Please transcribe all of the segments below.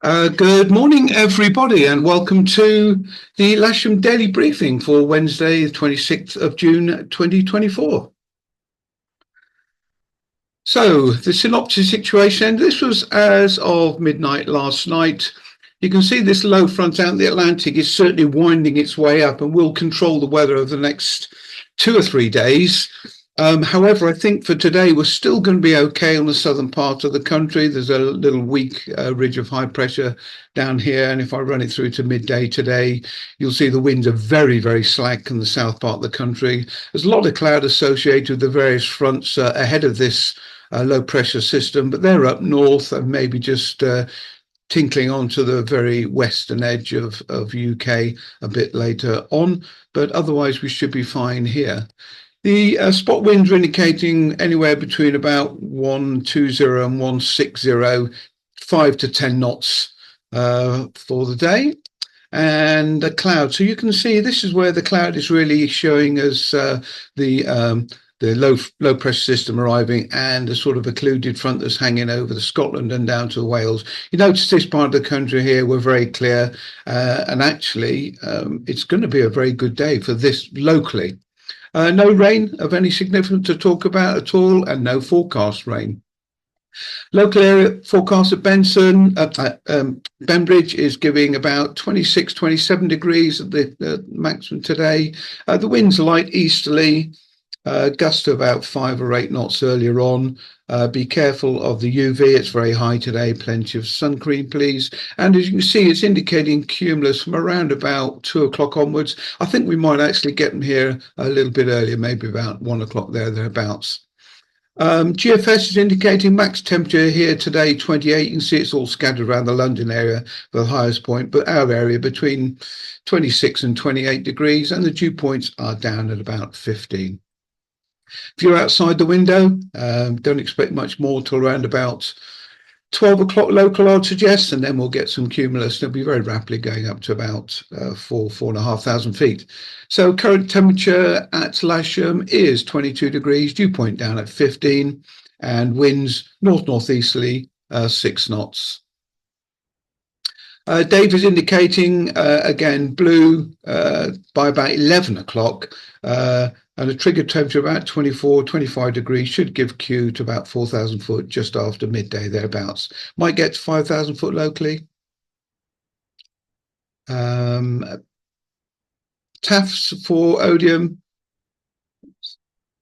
Good morning, everybody, and welcome to the Lasham Daily Briefing for Wednesday, the 26th of June, 2024. So, the synopsis situation, this was as of midnight last night. You can see this low front out in the Atlantic is certainly winding its way up and will control the weather over the next 2 or 3 days. However, I think for today, we're still going to be okay on the southern part of the country. There's a little weak ridge of high pressure down here. And if I run it through to midday today, you'll see the winds are very, very slack in the south part of the country. There's a lot of cloud associated with the various fronts ahead of this low pressure system, but they're up north and maybe just tinkling onto the very western edge of UK a bit later on. But otherwise, we should be fine here. The spot winds are indicating anywhere between about 120 and 160, 5 to 10 knots for the day. And the cloud. So you can see this is where the cloud is really showing us the low pressure system arriving and a sort of occluded front that's hanging over the Scotland and down to Wales. You notice this part of the country here, we're very clear. And actually, it's going to be a very good day for this locally. No rain of any significance to talk about at all, and no forecast rain. Local area forecast at Benbridge is giving about 26, 27 degrees at the maximum today. The wind's light easterly, gust to about 5 or 8 knots earlier on. Be careful of the UV. It's very high today. Plenty of sun cream, please. And as you can see, it's indicating cumulus from around about 2 o'clock onwards. I think we might actually get them here a little bit earlier, maybe about 1 o'clock thereabouts. GFS is indicating max temperature here today, 28. You can see it's all scattered around the London area for the highest point, but our area between 26 and 28 degrees, and the dew points are down at about 15. If you're outside the window, don't expect much more till around about 12 o'clock local, I'd suggest, and then we'll get some cumulus. They'll be very rapidly going up to about 4,500 feet. So current temperature at Lasham is 22 degrees, dew point down at 15, and winds north-northeasterly 6 knots. Dave is indicating, again, blue by about 11 o'clock, and a trigger temperature of about 24, 25 degrees should give Q to about 4,000 foot just after midday thereabouts. Might get to 5,000 foot locally. TAFs for Odium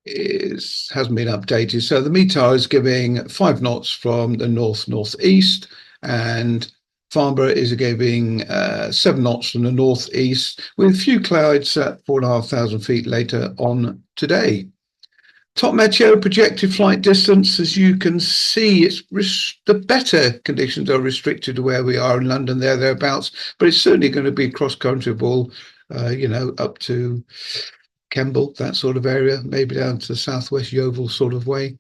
hasn't been updated. So the METAR is giving 5 knots from the north-northeast, and Farnborough is giving 7 knots from the northeast, with a few clouds at 4,500 feet later on today. Top meteo projected flight distance, as you can see, it's the better conditions are restricted to where we are in London, thereabouts, but it's certainly going to be cross-countryable, up to Kemble, that sort of area, maybe down to the southwest Yeovil sort of way.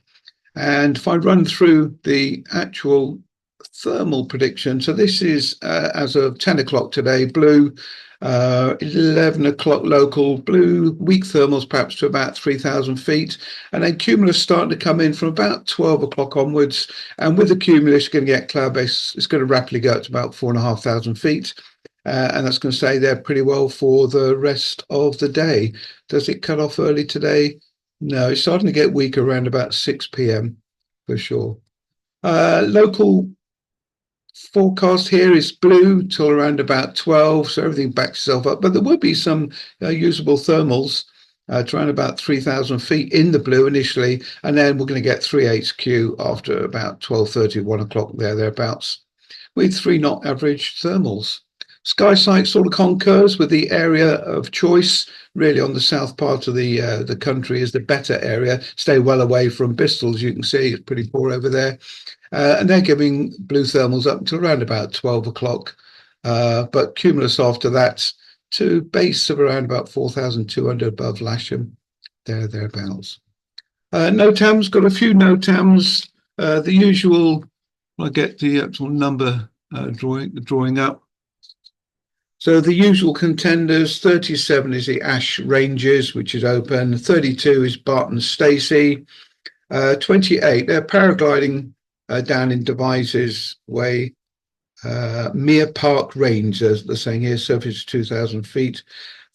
And if I run through the actual thermal prediction, so this is as of 10 o'clock today, blue, 11 o'clock local, blue, weak thermals perhaps to about 3,000 feet, and then cumulus starting to come in from about 12 o'clock onwards, and with the cumulus you're going to get cloud base. It's going to rapidly go up to about 4,500 feet, and that's going to stay there pretty well for the rest of the day. Does it cut off early today? No, it's starting to get weak around about 6 p.m. for sure. Local forecast here is blue till around about 12, so everything backs itself up, but there will be some usable thermals to around about 3,000 feet in the blue initially, and then we're going to get 3/8 after about 12:30, 1 o'clock thereabouts, with 3 knot average thermals. Sky sight sort of concurs with the area of choice. Really on the south part of the country is the better area. Stay well away from Bristol, as you can see, it's pretty poor over there. And they're giving blue thermals up until around about 12 o'clock. But cumulus after that to base of around about 4,200 above Lasham, thereabouts. NOTAMs, got a few NOTAMs. The usual, I'll get the actual number drawing up. So the usual contenders, 37 is the Ash Rangers, which is open. 32 is Barton Stacey. 28, they're paragliding down in Devizes Way, Mere Park Range, as they're saying here, surface 2,000 feet.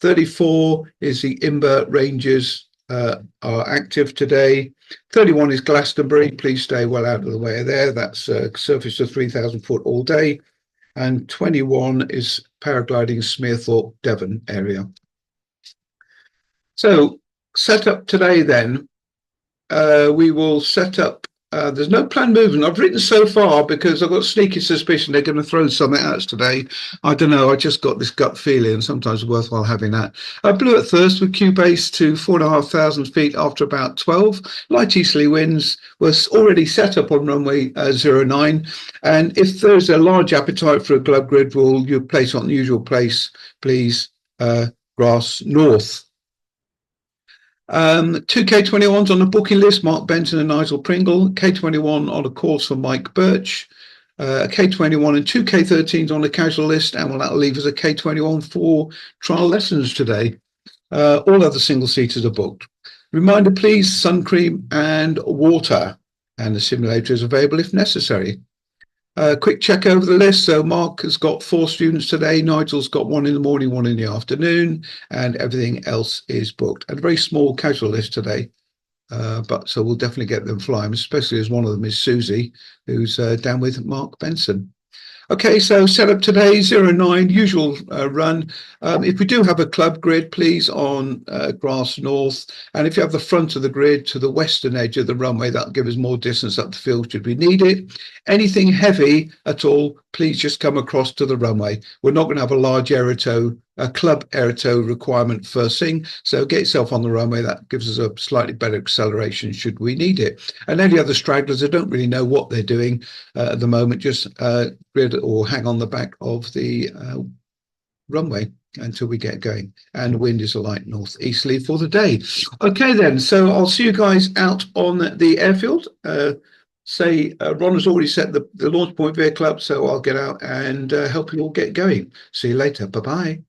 34 is the Imber Ranges are active today. 31 is Glastonbury. Please stay well out of the way there. That's surface of 3,000 foot all day. And 21 is paragliding Smearthorpe, Devon area. So set up today then. We will set up. There's no planned movement. I've written so far because I've got a sneaky suspicion they're going to throw something at us today. I don't know. I just got this gut feeling. Sometimes it's worthwhile having that. Blew at first with Q base to 4,500 feet after about 12. Light easterly winds was already set up on runway 09. And if there's a large appetite for a glub grid, will you place on the usual place, please? Grass north. Two K21s on the booking list, Mark Benson and Nigel Pringle. K21 on a course for Mike Birch. K21 and two K13s on the casual list, and that'll leave us a K21 for trial lessons today. All other single seaters are booked. Reminder, please, sun cream and water, and the simulator is available if necessary. Quick check over the list. So Mark has got 4 students today. Nigel's got 1 in the morning, 1 in the afternoon, and everything else is booked. And a very small casual list today. But so we'll definitely get them flying, especially as one of them is Susie, who's down with Mark Benson. Okay, so set up today, 09, usual run. If we do have a club grid, please, on grass north. And if you have the front of the grid to the western edge of the runway, that'll give us more distance up the field should we need it. Anything heavy at all, please just come across to the runway. We're not going to have a large aerotow, a club aerotow requirement first thing. So get yourself on the runway. That gives us a slightly better acceleration should we need it. And any other stragglers that don't really know what they're doing at the moment, just grid or hang on the back of the runway until we get going. And the wind is a light northeasterly for the day. Okay, then. So I'll see you guys out on the airfield. Ron has already set the launch point vehicle up, so I'll get out and help you all get going. See you later. Bye-bye.